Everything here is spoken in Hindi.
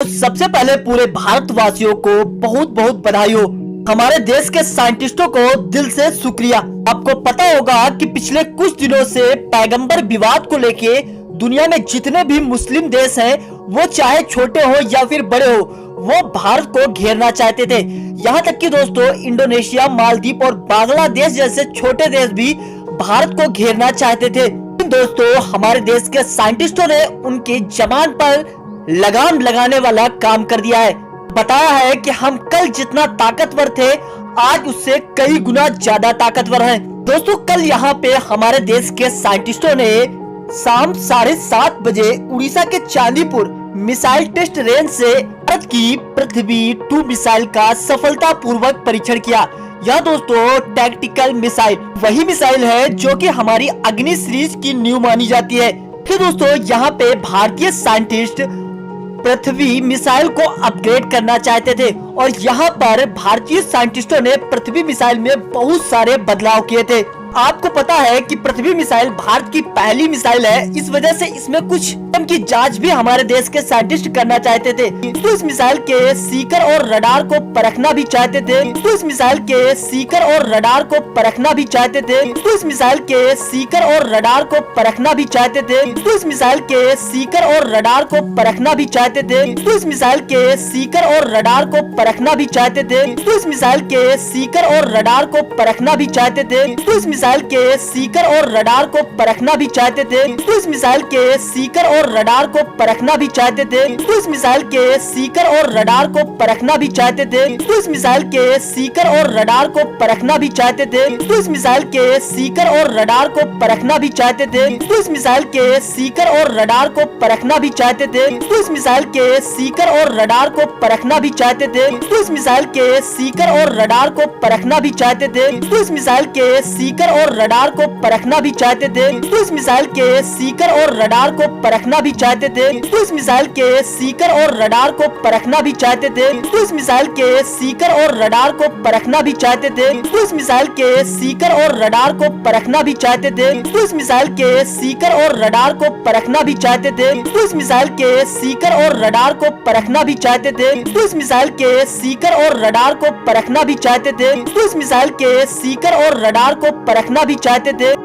सबसे पहले पूरे भारतवासियों को बहुत बहुत बधाई हो। हमारे देश के साइंटिस्टों को दिल से शुक्रिया। आपको पता होगा कि पिछले कुछ दिनों से पैगंबर विवाद को लेके दुनिया में जितने भी मुस्लिम देश हैं, वो चाहे छोटे हो या फिर बड़े हो, वो भारत को घेरना चाहते थे। यहाँ तक कि दोस्तों इंडोनेशिया, मालदीव और बांग्लादेश जैसे छोटे देश भी भारत को घेरना चाहते थे। दोस्तों हमारे देश के साइंटिस्टों ने उनकी जबान पर लगाम लगाने वाला काम कर दिया है। बताया है कि हम कल जितना ताकतवर थे, आज उससे कई गुना ज्यादा ताकतवर हैं। दोस्तों कल यहाँ पे हमारे देश के साइंटिस्टों ने शाम 7:30 बजे उड़ीसा के चांदीपुर मिसाइल टेस्ट रेंज से भारत की पृथ्वी 2 मिसाइल का सफलतापूर्वक परीक्षण किया। यह दोस्तों टैक्टिकल मिसाइल वही मिसाइल है जो कि हमारी अग्नि सीरीज की नींव मानी जाती है। फिर दोस्तों यहाँ पे भारतीय साइंटिस्ट पृथ्वी मिसाइल को अपग्रेड करना चाहते थे और यहाँ पर भारतीय साइंटिस्टों ने पृथ्वी मिसाइल में बहुत सारे बदलाव किए थे। आपको पता है कि पृथ्वी मिसाइल भारत की पहली मिसाइल है, इस वजह से इसमें कुछ की जांच भी हमारे देश के साइंटिस्ट करना चाहते थे। तो इस मिसाइल के सीकर और रडार को परखना भी चाहते थे। तो इस मिसाइल के सीकर और रडार को परखना भी चाहते थे। तो इस मिसाइल के सीकर और रडार को परखना भी चाहते थे। तो इस मिसाइल के सीकर और रडार को परखना भी चाहते थे। तो इस मिसाइल के सीकर और रडार को परखना भी चाहते थे। तो इस मिसाइल के सीकर और रडार को परखना भी चाहते थे। तो इस मिसाइल के सीकर और रडार को परखना भी चाहते थे। तो इस मिसाइल के सीकर और रडार को परखना भी चाहते थे। तो इस मिसाइल के सीकर और रडार को परखना भी चाहते थे। तो इस मिसाइल के सीकर और रडार को परखना भी चाहते थे। तो इस मिसाइल के सीकर और रडार को परखना भी चाहते थे। तो इस मिसाइल के सीकर और रडार को परखना भी चाहते थे। तो इस मिसाइल के सीकर और रडार को परखना भी चाहते थे। तो इस मिसाइल के सीकर और रडार को परखना भी चाहते थे। तो इस मिसाइल के सीकर और रडार को परखना भी चाहते थे। तो इस मिसाइल के सीकर और रडार को परखना भी चाहते थे। तो इस मिसाइल के सीकर और रडार को परखना भी चाहते थे। तो इस मिसाइल के सीकर और रडार को परखना भी चाहते थे। तो इस मिसाइल के सीकर और रडार को परखना भी चाहते थे। तो इस मिसाइल के सीकर और रडार को परखना भी चाहते थे। तो इस मिसाइल के सीकर और रडार को परखना भी चाहते थे। तो इस मिसाइल के सीकर और रडार को परखना भी चाहते थे। तो इस मिसाइल के सीकर और रडार को परखना भी चाहते थे।